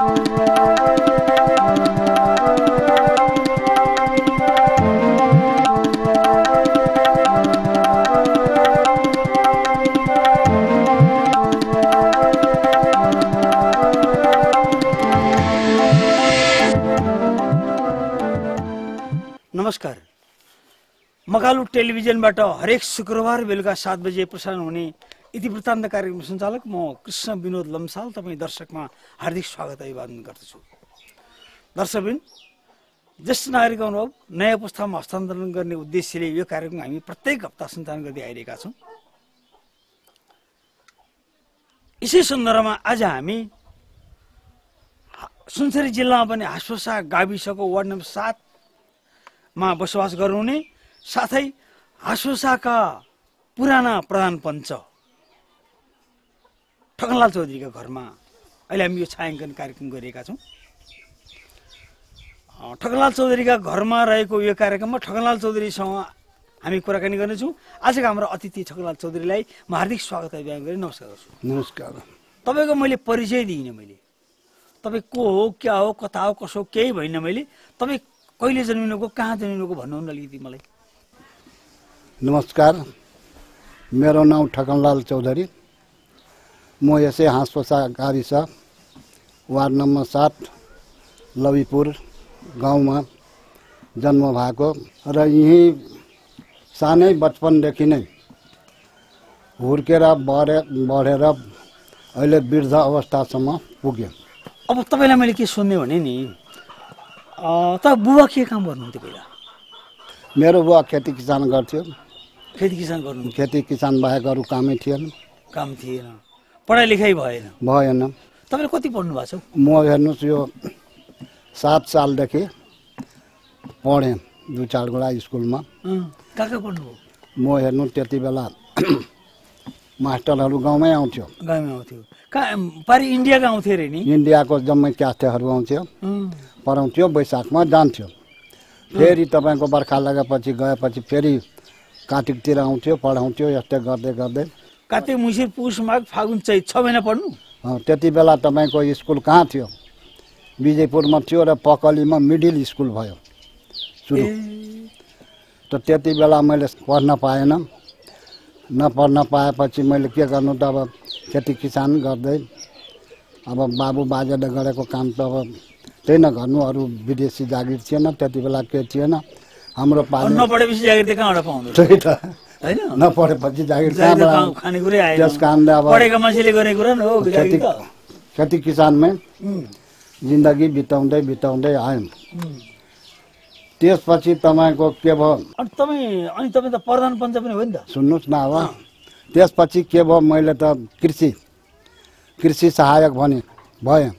नमस्कार। मकालु टेलिभिजनबाट हरेक शुक्रबार बेलुका 7 बजे प्रसारण हुने इतिवृत्तान्त कार्यक्रम सञ्चालक म कृष्ण विनोद लम्साल तपाईँ दर्शकमा हार्दिक स्वागत अभिवादन गर्दछु। दर्शकबिन, ज्येष्ठ नागरिक अनुभव नयाँ पुस्तामा हस्तान्तरण गर्ने उद्देश्यले यो कार्यक्रम हामी प्रत्येक हप्ता सञ्चालन गर्दै आइरहेका छौँ। यसै सन्दर्भमा आज हामी सुनसरी जिल्लामा पनि हास्वसा गाविसको वार्ड नम्बर 7 मा बसोबास गर्नुहुने साथै हास्वसाका पुराना प्रधान पञ्च ठगनलाल चौधरीका घरमा अहिले हामी यो छायाङ्कन कार्यक्रम गरिरहेका छौँ। ठगनलाल चौधरीका घरमा रहेको यो कार्यक्रममा ठगनलाल चौधरीसँग हामी कुराकानी गर्नेछौँ। आजका हाम्रो अतिथि ठगनलाल चौधरीलाई म हार्दिक स्वागत अभिवादन गरी नमस्कार गर्छु। नमस्कार। तपाईँको मैले परिचय दिइनँ। मैले तपाईँ को हो, क्या हो, कता हो, कसो केही भइनँ। मैले तपाईँ कहिले जन्मिनुको, कहाँ जन्मिनुको भन्नुहुन्न अलिकति मलाई। नमस्कार, मेरो नाम ठगनलाल चौधरी। म यसै हास्वसा गाविस वार्ड नम्बर 7 लविपुर गाउँमा जन्म भएको र यहीँ सानै बचपनदेखि नै हुर्केर बढेर अहिले वृद्ध अवस्थासम्म पुग्यो। अब तपाईँलाई मैले के सोध्ने भने नि, त बुबा के काम गर्नुहुन्थ्यो पहिला? मेरो बुवा खेती किसान गर्थ्यो। खेती किसान गर्नु? खेती किसान बाहेक अरू कामै थिएन। काम थिएन, पढाइ लेखाइ भएन? भएन। तपाईँले कति पढ्नु भएको छ? म हेर्नुहोस् यो 7 सालदेखि पढेँ 2-4 वटा स्कुलमा। कहाँ कहाँ पढ्नुभयो? म हेर्नु त्यति बेला मास्टरहरू गाउँमै आउँथ्यो। गाउँमै आउँथ्यो? कहाँ पारि इन्डियाका आउँथ्यो अरे नि? इन्डियाको जम्मै क्यास्टेहरू आउँथ्यो, पढाउँथ्यो, वैशाखमा जान्थ्यो। फेरि तपाईँको बर्खा लगेपछि गएपछि फेरि कार्तिकतिर आउँथ्यो, पढाउँथ्यो। यस्तै गर्दै गर्दै कार्तिक, मुसिर, पुष, माघ, फागुन, चैत 6 महिना पढ्नु? त्यति बेला तपाईँको स्कुल कहाँ थियो? विजयपुरमा थियो र पकलीमा मिडिल स्कुल भयो सुरु। त त्यति बेला मैले पढ्न पाएन। नपढ्न पाएपछि मैले के गर्नु त अब खेती किसान गर्दै अब बाबु बाजेले गरेको काम त अब त्यही न गर्नु। अरू विदेशी जागिर थिएन त्यति बेला, के थिएन हाम्रो पाले। नपढेपछि जागिर त कहाँबाट पाउँदो? त्यही त हैन, नपढेपछि जागिर कहाँबाट खाने कुरै आएन। त्यस कारणले अब पढेका मान्छेले गरेको कुरा न हो। खेती किसानमै जिन्दगी बिताउँदै बिताउँदै आयौँ। त्यसपछि तपाईँको के भयो? अनि तपाईँ त प्रधान पञ्च पनि हो नि त? सुन्नुहोस् न, अब त्यसपछि के भयो, मैले त कृषि सहायक भएँ।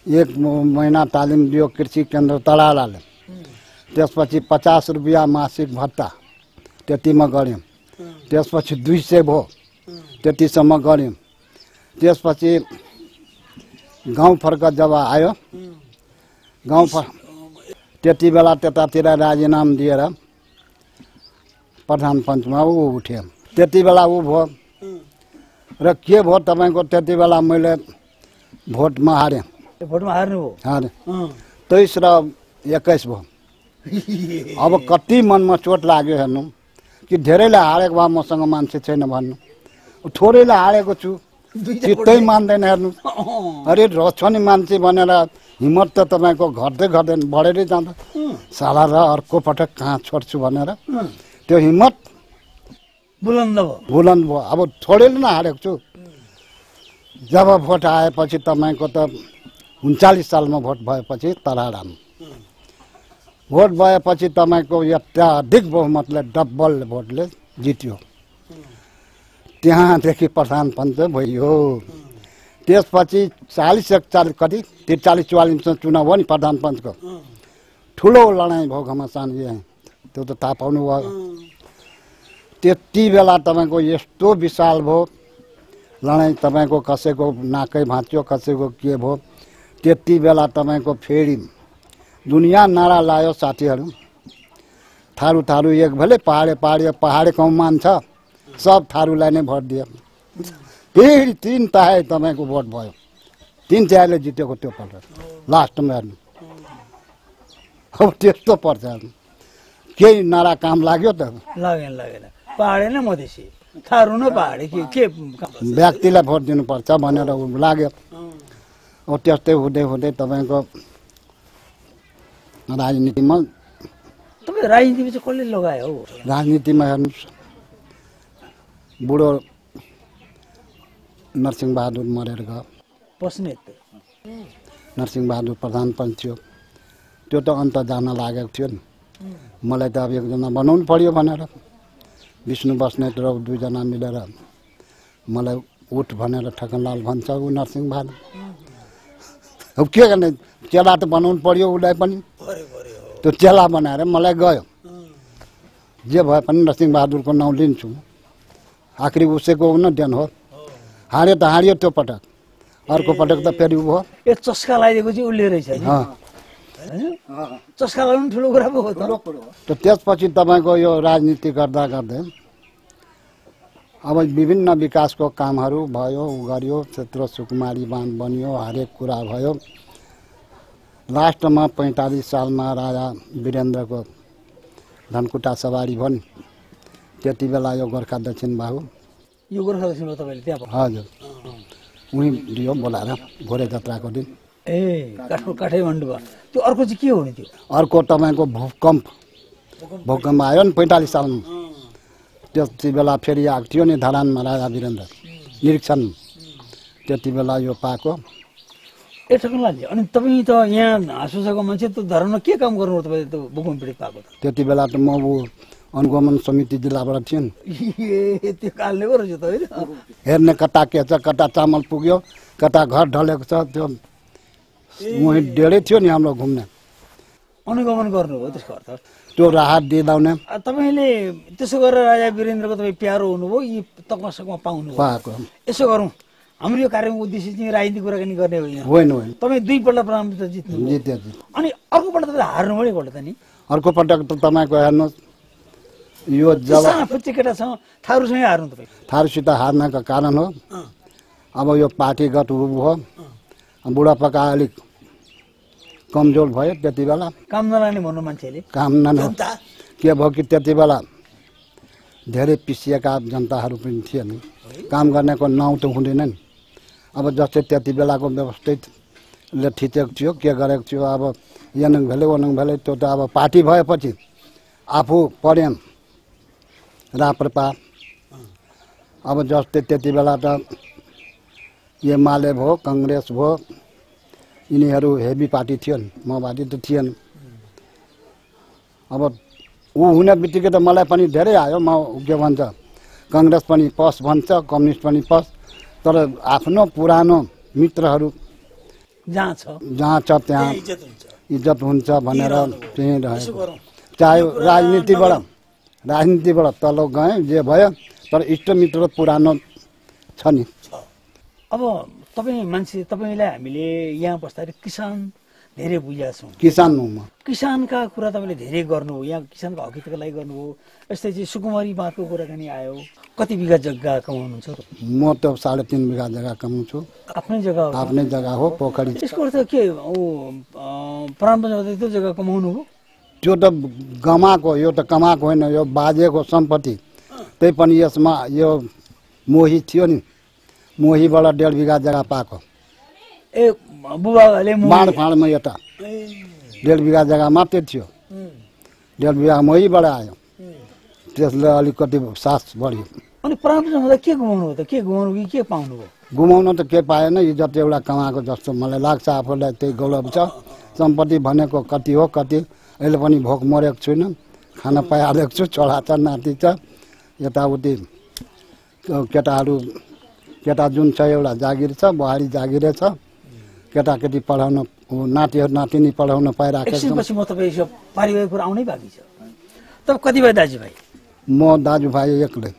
1 महिना तालिम दियो कृषि केन्द्र तडालाले। त्यसपछि 50 रुपियाँ मासिक भत्ता त्यतिमा गऱ्यौँ। त्यसपछि 200 भयो, त्यतिसम्म गऱ्यौँ। त्यसपछि गाउँ फर्क जब आयो, त्यति बेला त्यतातिर राजीनामा दिएर प्रधान पञ्चमा उठ्यो। त्यति बेला भयो र के भयो तपाईँको, त्यति बेला मैले भोटमा हारेँ। भोटमा हार्नु हो? हारेँ। 23 र 21 भयो। अब कति मनमा चोट लाग्यो हेर्नु, कि धेरैले हारेको भए मसँग मान्छे छैन भन्नु, थोरैले हारेको छु चित्तै मान्दैन हेर्नु। अरे रहेछ नि मान्छे भनेर हिम्मत त तपाईँको घट्दै घट्दैन, बढेरै जाँदा साला र अर्को पटक कहाँ छोड्छु भनेर त्यो हिम्मत बुलन्द भयो। अब थोरैले नै हारेको छु। जब भोट आएपछि तपाईँको त 39 सालमा भोट भएपछि तराडामा भोट भएपछि तपाईँको अत्याधिक बहुमतले डबल भोटले जित्यो। त्यहाँदेखि प्रधान पञ्च भयो। त्यसपछि 40-41 कति 43-44 चुनाव हो नि प्रधान पञ्चको। ठुलो लडाइँ भयो घमासान, त्यो त थाहा पाउनु भयो। त्यति बेला तपाईँको यस्तो विशाल भयो लडाइँ, तपाईँको कसैको नाकै भाँच्यो, कसैको के भयो। त्यति बेला तपाईँको फेरि दुनियाँ नारा लायो साथीहरू, थारू एक भले पहाडे कौमान छ, सब थारूलाई नै भोट दियो। फेरि 3 तह तपाईँको भोट भयो। 3 तिहाईले जितेको त्यो पटक लास्टमा हेर्नु अब त्यस्तो पर्छ हेर्नु केही नरा काम लाग्यो त लागेन पहाडे न मधेसी थारू न पहाडे के व्यक्तिलाई भोट दिनुपर्छ भनेर लाग्यो अब त्यस्तै हुँदै हुँदै तपाईँको राजनीतिमा तपाईँ राजनीतिमा चाहिँ कसले लगायो हौ राजनीतिमा हेर्नुहोस् बुढो नरसिंहबहादुर मरेर गयो बस्ने नरसिंहबहादुर प्रधान पनि थियो त्यो त अन्त जान लागेको थियो नि मलाई त अब एकजना बनाउनु पर्यो भनेर विष्णु बस्नेत र 2 जना मिलेर मलाई उठ भनेर ठकनलाल भन्छ ऊ नरसिंहबहादुर अब के गर्ने चेला त बनाउनु पर्यो उसलाई पनि त्यो चेला बनाएर मलाई गयो जे भए पनि नरसिंहबहादुरको नाउँ लिन्छु आखिरी उसैको न देन हो हार्यो त हार्यो त्यो पटक अर्को पटक त फेरि उ भयो ए चस्का लगाइदिएको चाहिँ उसले रहेछ नि चस्का लगाउनु ठुलो कुरा पो हो त त्यसपछि तपाईँको यो राजनीति गर्दा गर्दै अब विभिन्न विकासको कामहरू भयो उ गरियो क्षेत्र सुकुमारी बाँध बनियो हरेक कुरा भयो लास्टमा 45 सालमा राजा वीरेन्द्रको धनकुटा सवारी भयो नि त्यति बेला यो गोर्खा दक्षिण बाहु यो गोर्खा दक्षिण तपाईँले त्यहाँ हजुर उनी दियो बोलाएर घोडे जात्राको दिन ए काठमाडौँ भयो त्यो अर्को चाहिँ के हो नि त्यो अर्को तपाईँको भूकम्प आयो नि 45 सालमा त्यति बेला फेरि आएको थियो नि धरानमा राजा वीरेन्द्र निरीक्षण त्यति बेला यो पाएको ए ठकनलालजी अनि तपाईँ त यहाँ हाँसुसाको मान्छे त धरानमा के काम गर्नु तपाईँ त भूकम्प पीडित पाएको त त्यति बेला त म अनुगमन समिति जिल्लाबाट थियो नि ए त्यो कालले पो रहेछ त होइन हेर्ने कता के छ कता चामल पुग्यो कता घर ढलेको छ त्यो उहीँ डेढै थियो नि हाम्रो घुम्ने अनुगमन गर्नुभयो त्यसको अर्थ त्यो राहत दिलाउने तपाईँले त्यसो गरेर राजा वीरेन्द्रको तपाईँ प्यारो हुनुभयो यी तकसकमा पाउनु पाएको यसो गरौँ हाम्रो यो कार्यक्रमको उद्देश्य चाहिँ राजनीतिक कुराकानी गर्ने होइन होइन तपाईँ 2 पल्ट प्रधानमन्त्री जित्नु जित्यो अनि अर्को पल्ट तपाईँ हार्नुभयो नि पल्ट त नि अर्को पटक त तपाईँको हेर्नुहोस् यो जब फुच्चे केटासँग थारूसँगै हार्नु तपाईँ थारूसित हार्नका कारण हो अब यो पार्टीगत भयो बुढापाका अलिक कमजोर भयो त्यति बेला काम नलाग्ने भन्नु मान्छेले काम के भयो कि त्यति बेला धेरै पिसिएका जनताहरू पनि थिए नि काम गर्नेको नाउँ त हुँदैन नि अब जस्तै त्यति बेलाको व्यवस्थितले थिचेको थियो के गरेको थियो अब यानङ भेले त्यो त अब पार्टी भएपछि आफू पढेन राप्रपा अब जस्तै त्यति बेला त एमाले भयो काङ्ग्रेस भयो यिनीहरू हेभी पार्टी थियो नि माओवादी त थिएन अब ऊ हुने बित्तिकै त मलाई पनि धेरै आयो म के भन्छ काङ्ग्रेस पनि पस भन्छ कम्युनिस्ट पनि पस तर आफ्नो पुरानो मित्रहरू जहाँ छ त्यहाँ इज्जत हुन्छ भनेर त्यहीँ रहेको चाहे राजनीतिबाट तल गएँ जे भयो तर इष्टमित्र पुरानो छ नि अब तपाईँ मान्छे तपाईँलाई हामीले यहाँ बस्दाखेरि किसान धेरै बुझेका छौँ किसान हो म किसानका कुरा तपाईँले धेरै गर्नुभयो यहाँ किसानको हकितको लागि गर्नुभयो यस्तै चाहिँ सुकुमारी बाँधको कुराकानी आयो कति बिघा जग्गा कमाउनुहुन्छ म त 3.5 बिघा जग्गा कमाउँछु आफ्नै जग्गा हो पोखरी त्यसको अर्थ के प्रधानमन्त्री त्यो जग्गा कमाउनु हो त्यो त गमाएको यो त कमाएको होइन यो बाजेको सम्पत्ति त्यही पनि यसमा यो मोही थियो नि मोहीबाट 1.5 बिघा जग्गा पाएको ए बुबाले बाँडफाँडमा यता 1.5 बिघा जग्गा मात्रै थियो 1.5 बिघा मोहीबाट आयो त्यसले अलिकति सास बढ्यो अनि प्रधानमन्त्री के गुमाउनु हो त के गुमाउनु कि के पाउनु हो गुमाउन त के पाएन इज्जत एउटा कमाएको जस्तो मलाई लाग्छ आफूलाई त्यही गौरव छ सम्पत्ति भनेको कति हो कति अहिले पनि भोक मरेको छुइनँ खाना पाइहालेको छु छोरा छ नाति छ यताउति केटा जुन छ एउटा जागिर छ बुहारी जागिरै छ केटाकेटी पढाउन नातिहरू नातिनी पढाउन पाइरहेको छ एकछिनपछि म तपाईँ यो पारिवारिक कुरा आउनै बाँकी छ तपाईँ कति भाइ दाजुभाइ म दाजुभाइ एक्लै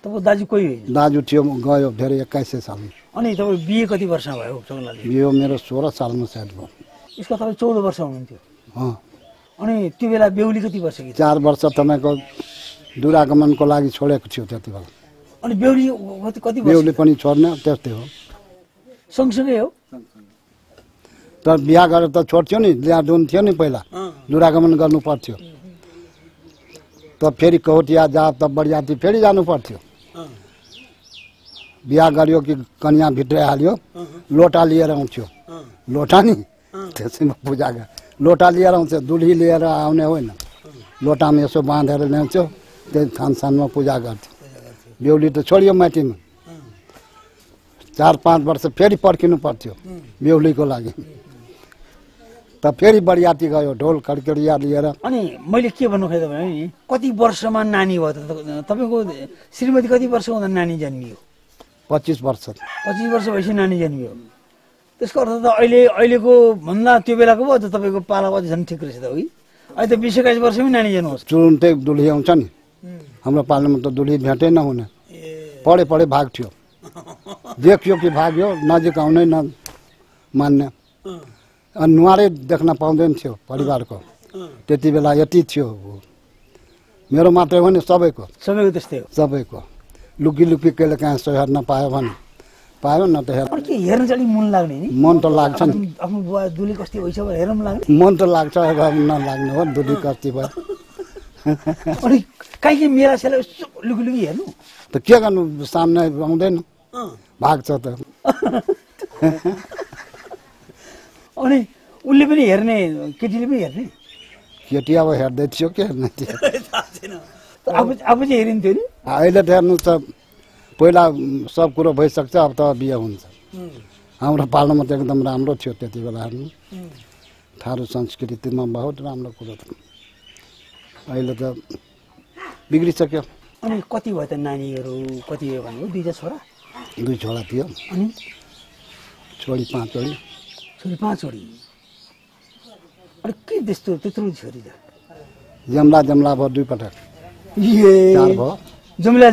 तपाईँ दाजु कोही दाजु थियो गयो धेरै 21 सालमा अनि तपाईँ बिहे कति वर्षमा भयो चौलाले बिहे मेरो 16 सालमा सायद भयो यसको तपाईँ 14 वर्ष हुनुहुन्थ्यो अनि त्यो बेला बेहुली कति वर्ष 4 वर्ष तपाईँको दुरागमनको लागि छोडेको थियो त्यति बेला अनि बेहुली कति बेहुली पनि छोड्ने त्यस्तै हो सँगसँगै हो तर बिहा गरेर त छोड्थ्यो नि, ल्याडुन थियो नि पहिला, दुरागमन गर्नु पर्थ्यो। त फेरि कौटिया जा त बरियाती फेरि जानु पर्थ्यो। बिहा गर्यो कि कन्या भित्रै हाल्यो, लोटा लिएर आउँथ्यो। लोटा नि त्यसैमा पूजा गर, लोटा लिएर आउँथ्यो, दुली लिएर आउने होइन। लोटामा यसो बाँधेर ल्याउँथ्यो, त्यही थानसानमा पूजा गर्थ्यो। बेहुली त छोडियो माथिमा, 4-5 वर्ष फेरि पर्खिनु पर्थ्यो बेहुलीको लागि। त फेरि बरियाती गयो ढोल खड्किडिया लिएर। अनि मैले के भन्नु खोजेँ भने नि, कति वर्षमा नानी भयो त तपाईँको श्रीमती? कति वर्ष हुँदा नानी जन्मियो? 25 वर्ष। 25 वर्ष भएपछि नानी जन्मियो। त्यसको अर्थ त अहिलेको भन्दा त्यो बेलाको भयो त तपाईँको पाला अझ झन् ठिक रहेछ त है। अहिले त 20-21 वर्षमै नानी जन्माउँछ। तुरुन्तै दुली आउँछ नि, हाम्रो पालामा त दुली भेटै नहुने, पढे भाग्थ्यो। देखियो कि भाग्यो, नजिक आउनै न मान्ने। अनुहारै देख्न पाउँदैन थियो परिवारको, त्यति बेला यति थियो। मेरो मात्रै हो नि, सबैको त्यस्तै हो। सबैको लुकी कहिले कहाँ हेर्न पायो भने पायो, न त के हेर्न चाहिँ मन लाग्ने नि? मन त लाग्छ नि, आफ्नो बुवा दुली कस्ती भइछ भनेर हेर्न लाग्ने। मन त लाग्छ, नलाग्ने हो दुली कस्ती भयो। अनि काहीँ मेला सेला लुकी हेर्नु त के गर्नु, सामने आउँदैन, भाग्छ त। अनि उसले पनि हेर्ने, केटीले पनि हेर्ने? केटी अब हेर्दै थियो के हेर्ने थियो, आफू चाहिँ हेरिन्थ्यो नि। अहिले त हेर्नु त पहिला सब कुरो भइसक्छ, अब त बिहे हुन्छ। हाम्रो पालामा त एकदम राम्रो थियो त्यति बेला हेर्नु, थारू संस्कृतिमा बहुत राम्रो कुरो थियो। अहिले त बिग्रिसक्यो। अनि कति भयो त नानीहरू? कति भयो भन्नु? 2 छोरा? 2 छोरा थियो। अनि छोरी 5 छोरी। छोरी 5 छोरी। अनि के त्यत्रो छोरी त? जम्ला भयो 2 पटक। 4 भयो। जम्ला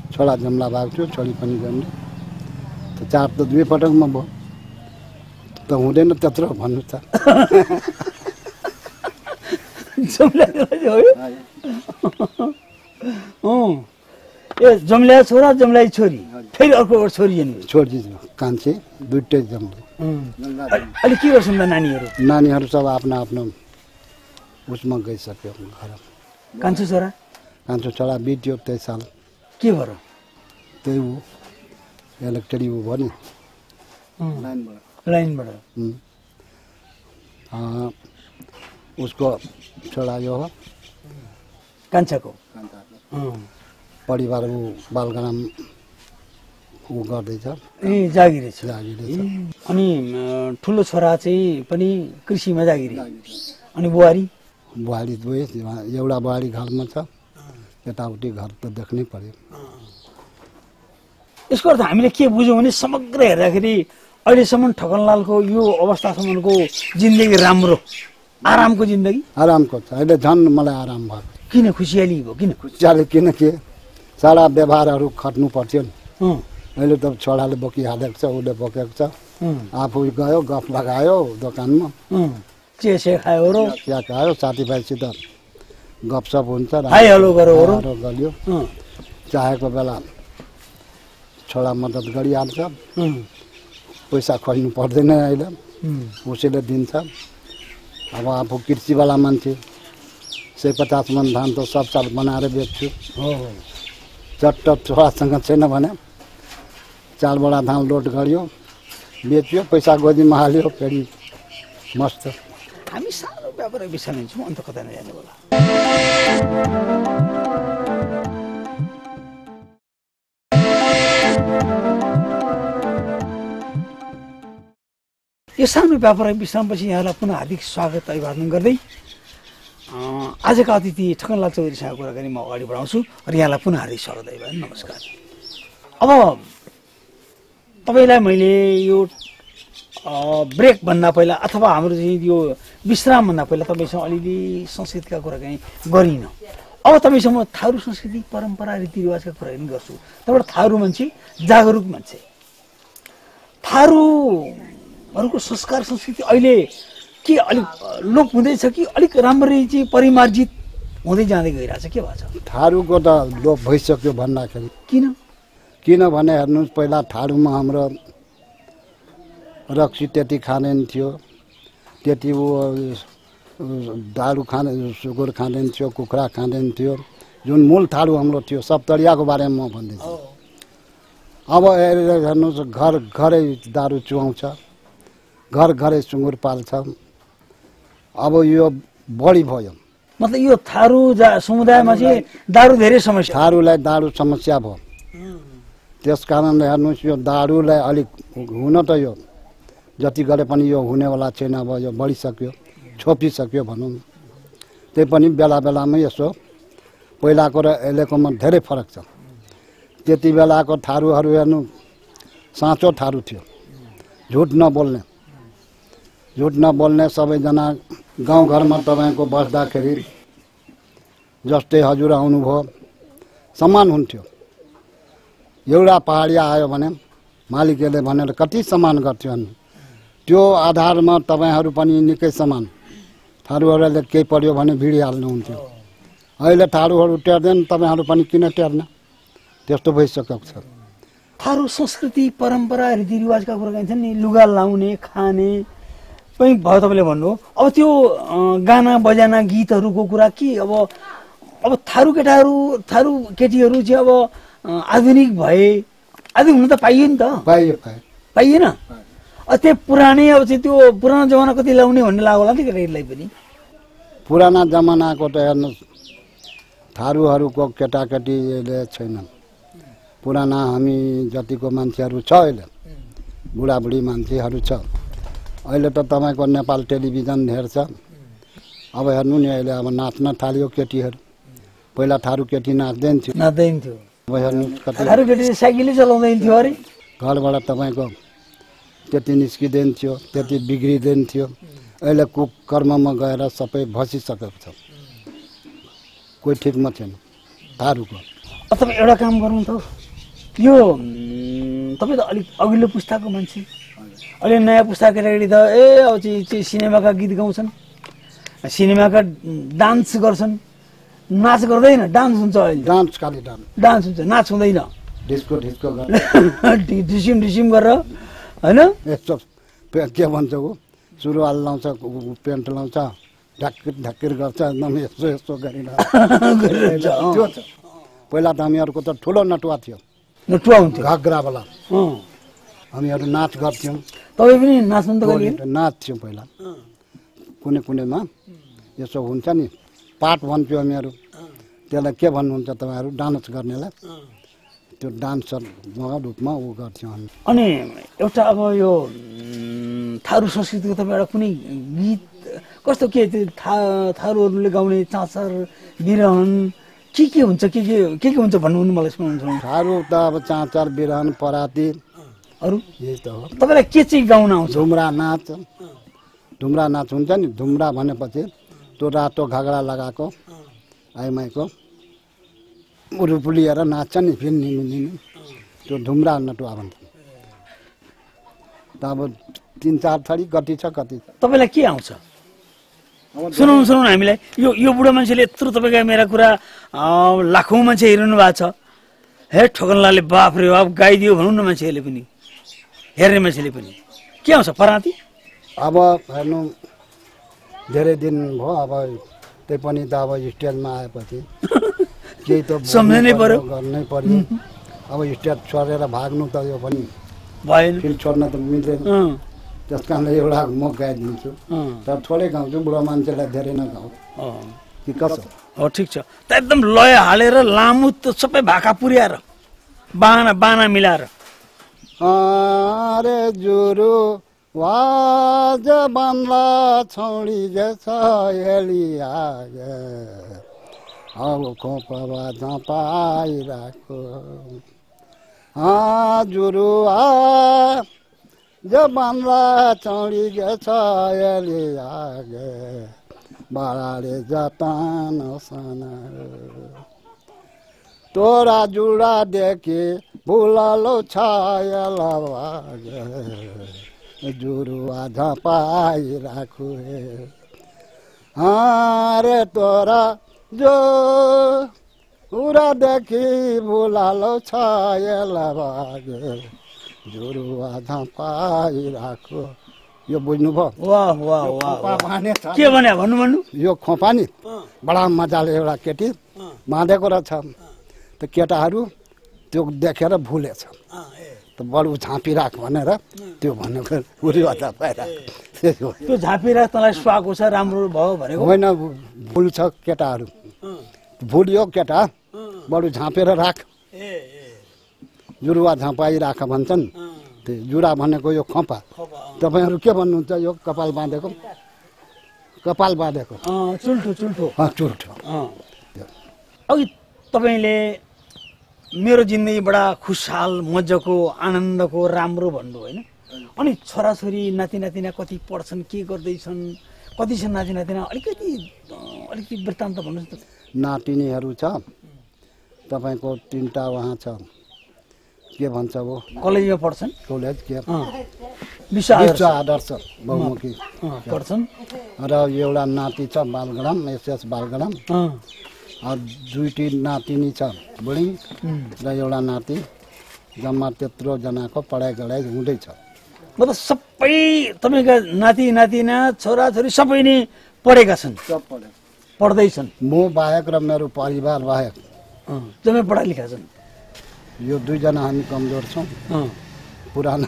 छोरा जम्ला भएको थियो, छोरी पनि जम्ली। त 4 त 2 पटकमा भयो। त हुँदैन त्यत्रो भन्नु त। जम्ला जम्ल्या छोरा, जम्लाई छोरी, फेरि अर्को छोरी जन्मियो। छोरी कान्छे दुईटै जम्ले। अहिले के गर्छन् त नानीहरू? नानीहरू सब आफ्नो उसमा गइसक्यो घर। कान्छो छोरा बित्यो 23 साल। के भएर? त्यही हो, इलेक्ट्री हो भयो नि, लाइनबाट। उसको छोरा यो हो कान्छाको परिवार बालग्राम ऊ गर्दैछ। जागिरी छ। अनि ठुलो छोरा चाहिँ पनि कृषिमा जागिरी। अनि बुहारी 2 एउटा बुहारी घरमा छ, यताउति घर त देख्नै पर्यो। यसको अर्थ हामीले के बुझ्यौँ भने समग्र हेर्दाखेरि अहिलेसम्म ठगनलालको यो अवस्थासम्मको जिन्दगी राम्रो, आरामको जिन्दगी? आरामको छ। अहिले झन् मलाई आराम भयो। किन खुसियाली भयो? किनकि सारा व्यवहारहरू खट्नु पर्थ्यो नि। अहिले त छोराले बोकिहालेको छ, उसले बोकेको छ। आफू गयो, गफ लगायो दोकानमा, चिया खायो र चिया खायो, साथीभाइसित गफसप हुन्छ, हेलो गऱ्यो। चाहेको बेला छोरा मद्दत गरिहाल्छ, पैसा खोज्नु पर्दैन अहिले, उसैले दिन्छ। अब आफू कृषिवाला मान्छे, 150 मन धान त सब साल बनाएर बेच्छु। चट्ट छोरासँग छैन भने 4 बोरा धान लोड गर्यो, बेच्यो, पैसा गोजीमा हाल्यो, फेरि मस्त। हामी सानो व्यापार विषय लिन्छौँ, अन्त कता नजानु होला। यो सानो व्यापारिक विश्रामपछि यहाँलाई पुनः हार्दिक स्वागत अभिवादन गर्दै आजका अतिथि ठगनलाल चौधरीसँग कुराकानी म अगाडि बढाउँछु र यहाँलाई पुनः हार्दिक स्वागत अभिवादन, नमस्कार। अब तपाईँलाई मैले यो ब्रेक भन्दा पहिला अथवा हाम्रो चाहिँ यो विश्रामभन्दा पहिला तपाईँसँग अलिअलि संस्कृतिका कुराकानी गरिनँ। अब तपाईँसँग थारू संस्कृति, परम्परा, रीतिरिवाजका कुराकानी गर्छु। तपाईँबाट थारू मान्छे, जागरुक मान्छे, थारूहरूको संस्कार संस्कृति अहिले के अलिक लोप हुँदैछ कि अलिक राम्ररी चाहिँ परिमार्जित हुँदै जाँदै गइरहेछ? के भएको छ? थारूको त लोप भइसक्यो भन्दाखेरि। किनभने हेर्नुहोस्, पहिला थारूमा हाम्रो रक्सी त्यति खाँदैन थियो, त्यति ऊ दारू खाँदै सुँगुर खाँदैन थियो, कुखुरा खाँदैन थियो। जुन मूल थारू हाम्रो थियो सप्तरियाको बारेमा म भन्दैछु। अब हेर्नुहोस् घर घरै दारू चुहाउँछ, घर घरै सुँगुर पाल्छ। अब यो बढी भयो। मतलब यो थारू समुदायमा चाहिँ दारू धेरै समस्या, थारूलाई दारू समस्या भयो। त्यस कारणले हेर्नुहोस् यो दारूलाई अलिक हुन त यो जति गरे पनि यो हुनेवाला छैन। अब यो बढिसक्यो, छोपिसक्यो भनौँ। त्यही पनि बेला बेलामा यसो पहिलाको र अहिलेकोमा धेरै फरक छ। त्यति बेलाको थारूहरू हेर्नु साँचो थारू थियो, झुट नबोल्ने, झुट नबोल्ने। सबैजना गाउँघरमा तपाईँको बस्दाखेरि जस्तै हजुर आउनुभयो सम्मान हुन्थ्यो। एउटा पहाडिया आयो भने मालिकले भनेर कति सम्मान गर्थ्यो। त्यो आधारमा तपाईँहरू पनि निकै सम्मान। थारूहरूले केही पर्यो भने भिडिहाल्नुहुन्थ्यो। अहिले थारूहरू टेर्दैन, तपाईँहरू पनि किन टेर्न? त्यस्तो भइसकेको छ। थारू संस्कृति परम्परा रीतिरिवाजका कुरा गाइन्छन् नि, लुगा लाउने खाने पनि भयो तपाईँले भन्नु। अब त्यो गाना बजाना गीतहरूको कुरा के? अब थारू केटाहरू थारू केटीहरू चाहिँ अब आधुनिक भए, आधुनिक हुन त पाइयो नि त, पाइएन। त्यो पुरानै अब चाहिँ त्यो पुरानो जमाना कति लाउने भन्ने लाग्यो होला नि केटाकेटीलाई पनि। पुराना जमानाको त हेर्नुहोस् थारूहरूको केटाकेटीले छैन। पुराना हामी जतिको मान्छेहरू छ अहिले, बुढाबुढी मान्छेहरू छ। अहिले त तपाईँको नेपाल टेलिभिजन हेर्छ। अब हेर्नु नि अहिले अब नाच्न थाल्यो केटीहरू। पहिला थारू केटी नाच्दैन थियो। अब हेर्नु कति थारू केटी साइकलै चलाउँदैन थियो अरे। घरबाट तपाईँको त्यति निस्किँदैन थियो, त्यति बिग्रिँदैन थियो। अहिले कुकर्ममा गएर सबै भसिसकेको छ। कोही ठिकमा छैन थारूको। तपाईँ एउटा काम गर्नु त, यो तपाईँ त अलिक अघिल्लो पुस्ताको मान्छे, अहिले नयाँ पुस्ता केटाकेटी त अब चाहिँ सिनेमाका गीत गाउँछन्, सिनेमाका डान्स गर्छन्। नाच गर्दैन, डान्स हुन्छ अहिले। डान्स खालि डान्स हुन्छ, नाच हुँदैन। डिस्को डिस्को ढिसिम ढिसिम गरेर होइन। यस्तो के भन्छ ऊ सुरुवाल लाउँछ, पेन्ट लाउँछ, ढाकिर ढाकिर गर्छ, एकदम यस्तो यस्तो गरिरहेको त्यो छ। पहिला त हामीहरूको त ठुलो नटुवा थियो, नटुवा हुन्थ्यो घाग्रावाला। हामीहरू नाच गर्थ्यौँ। तपाईँ पनि नाच्नु त गर्थ्यो? नाच्थ्यौँ पहिला। कुनै कुनैमा यसो हुन्छ नि पाठ भन्थ्यो हामीहरू। त्यसलाई के भन्नुहुन्छ तपाईँहरू? डान्स गर्नेलाई। त्यो डान्सरमा रूपमा ऊ गर्थ्यौँ हामी। अनि एउटा अब यो थारू संस्कृतिको तपाईँ एउटा कुनै गीत कस्तो के थारूहरूले गाउने चाँचर बिरहन के हुन्छ, के हुन्छ भन्नु मलाई सुनाउनु। थारू त अब चाँचर बिरहन पराती अरू यही त हो। तपाईँलाई के चाहिँ गाउन आउँछ? धुम्रा नाच। धुम्रा नाच हुन्छ नि। धुम्रा भनेपछि त्यो रातो घागडा लगाएको आइमाईको रूप लिएर नाच्छ नि फिन्नी मिन्नी, त्यो धुम्रा नटुवा भन्छ। त अब 3-4 थरी कति छ कति। तपाईँलाई के आउँछ? सुनाउनु हामीलाई। यो बुढो मान्छेले यत्रो तपाईँको मेरा कुरा लाखौँ मान्छे हेरिनु भएको छ। हे ठोकनलाले बाफ रे बाफ गाइदियो भनौँ न मान्छेहरूले पनि, हेर्ने मान्छेले पनि। के आउँछ पराती? अब हेर्नु धेरै दिन भयो। अब त्यही पनि त अब स्टेजमा आएपछि केही त सम्झनै पर्यो, गर्नै पर्यो। अब स्टेज छोडेर भाग्नु त यो पनि भएन, फेरि छोड्न त मिल्दैन। त्यस कारणले एउटा म गाइदिन्छु, तर थोरै गाउँछु। बुढो मान्छेलाई धेरै नगाउँ कि कसो हो? ठिक छ त। एकदम लय हालेर लामो सबै भाका पुर्याएर बाना मिलाएर। अरे जुरु वाज बान्ला छौडी जछ हेलिया अब खोपवा झपाइराको जुरु ज बान्ला छौडी जछ हेलिया बाराले जतान साना तोरा जुडा देखे भुलालो छायल जुरुवा झपाइराखु रे तोरा जो उरा देखि भुलालो छायल जुरुवा झापाइराखो यो बुझ्नुभयो वाह वाह वाह खोपा बाँधे छ के भने भन्नु यो खोपा नि बडा मजाले एउटा केटी बाँधेको रहेछ त केटाहरू त्यो देखेर भुलेछ त बडु झाँपिराख भनेर त्यो भनेको उरिवा झापाइराख त्यो झाँपिराख तँलाई सुहाएको छ राम्रो भयो भनेको होइन भुल छ केटाहरू भुलियो केटा बडु झाँपेर राख जुरुवा झाँपाइराख भन्छन् त्यो जुरा भनेको यो खोपा तपाईँहरू के भन्नुहुन्छ यो कपाल बाँधेको चुल्ठो चुल्ठो चुल्ठो अघि तपाईँले मेरो जिन्दगी बडा खुसहाल मजाको आनन्दको राम्रो भन्नु होइन अनि छोराछोरी नाति नातिना कति पढ्छन् के गर्दैछन् कति छन् नाति नातिना अलिकति वृत्तान्त भन्नुहोस् त नातिनीहरू छ तपाईँको 3टा उहाँ छ के भन्छ वो कलेजमा पढ्छन् कलेज के विश्व आदर्श बहुमुखी पढ्छन् र एउटा नाति छ बालगडाम एसएस बालगडाम दुईटी नातिनी छ बुढी र एउटा नाति जम्मा त्यत्रो जनाको पढाइ गढाइ हुँदैछ मतलब सबै तपाईँका नाति नातिना छोराछोरी सबै नै पढेका छन् सब पढे पढ्दैछन् म बाहेक र मेरो परिवार बाहेक जम्मै पढाइ लेखा छन् यो 2 जना हामी कमजोर छौँ पुराना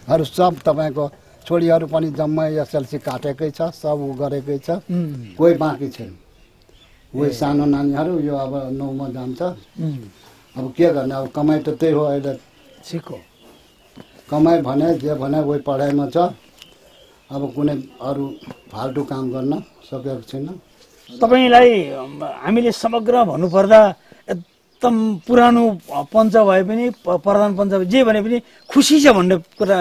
अरू सब तपाईँको छोरीहरू पनि जम्मै एसएलसी काटेकै छ सब उ गरेकै छ कोही बाँकी छैन उही सानो नानीहरू यो अब 9मा जान्छ अब के गर्ने अब कमाइ त त्यही हो अहिले सिको कमाइ भने जे भने उही पढाइमा छ अब कुनै अरू फाल्टु काम गर्न सकेको छैन तपाईँलाई हामीले समग्र भन्नुपर्दा एकदम पुरानो पञ्च भए पनि प्रधान पञ्च जे भने पनि खुसी छ भन्ने कुरा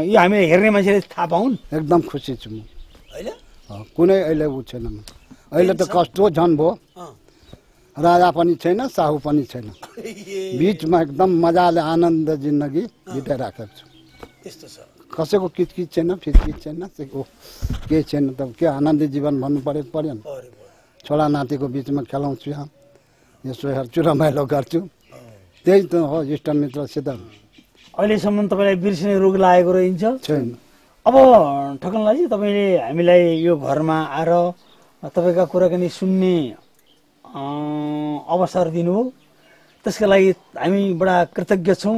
यो हामीले हेर्ने मान्छेले थाहा पाउन् एकदम खुसी छु म होइन कुनै अहिले उ छैन अहिले त कस्तो झन् भयो राजा पनि छैन साहु पनि छैन बिचमा एकदम मजाले आनन्द जिन्दगी बिताइराखेको छु त्यस्तो छ कसैको किचकिच छैन फिचकिच छैन केही छैन त के आनन्दी जीवन भन्नु पर्यो नि छोरा नातिको बिचमा खेलाउँछु यहाँ यसो हेर्छु रमाइलो गर्छु त्यही त हो इष्टमित्रसित अहिलेसम्म तपाईँलाई बिर्सिने रोग लागेको रहन्छ छैन अब ठकनलाजी तपाईँले हामीलाई यो घरमा आएर तपाईँका कुराकानी सुन्ने अवसर दिनुभयो त्यसका लागि हामी बडा कृतज्ञ छौँ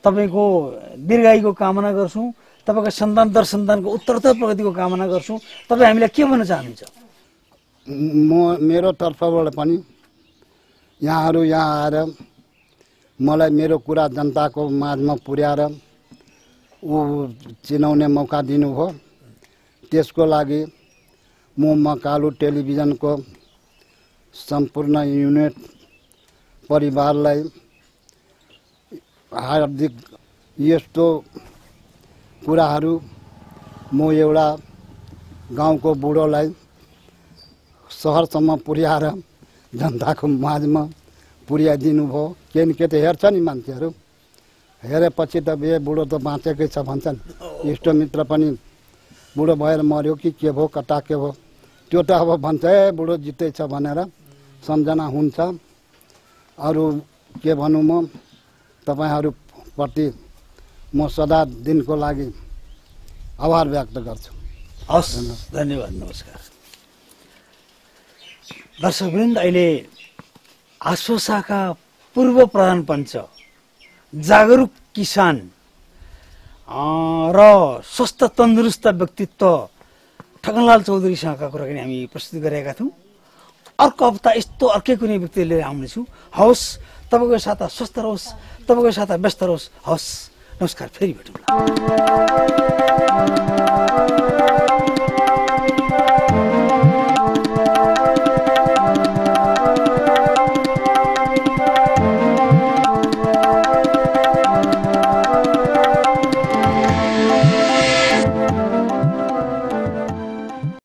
तपाईँको दीर्घायुको कामना गर्छौँ तपाईँको सन्तान दर सन्तानको उत्तरोत्तर प्रगतिको कामना गर्छौँ तपाईँ हामीलाई के भन्न चाहनुहुन्छ म मेरो तर्फबाट पनि यहाँहरू यहाँ आएर मलाई मेरो कुरा जनताको माझमा पुर्याएर ऊ चिनाउने मौका दिनुभयो त्यसको लागि म मकालु टेलिभिजनको सम्पूर्ण युनिट परिवारलाई हार्दिक यस्तो कुराहरू म एउटा गाउँको बुढोलाई सहरसम्म पुर्याएर जनताको माझमा पुर्याइदिनु भयो के न के त हेर्छ नि मान्छेहरू हेरेपछि त ए बुढो त बाँचेकै छ भन्छन् इष्टमित्र पनि बुढो भएर मर्यो कि के भयो कता के भयो त्यो त अब भन्छ ए बुढो जित्दैछ भनेर सम्झना हुन्छ अरू के भनौँ म तपाईँहरूप्रति म सदा दिनको लागि आभार व्यक्त गर्छु हस् धन्यवाद नमस्कार दर्शकवृन्द अहिले आश्वासाका पूर्व प्रधान पञ्च जागरुक किसान र स्वस्थ तन्दुरुस्त व्यक्तित्व ठकनलाल चौधरीसँगका कुराकानी हामी प्रस्तुत गरेका थियौँ अर्को हप्ता यस्तो अर्कै कुनै व्यक्ति लिएर आउनेछु हवस् तपाईँको साता स्वस्थ रहोस् तपाईँको साता व्यस्त रहोस् हवस् नमस्कार फेरि भेटौँ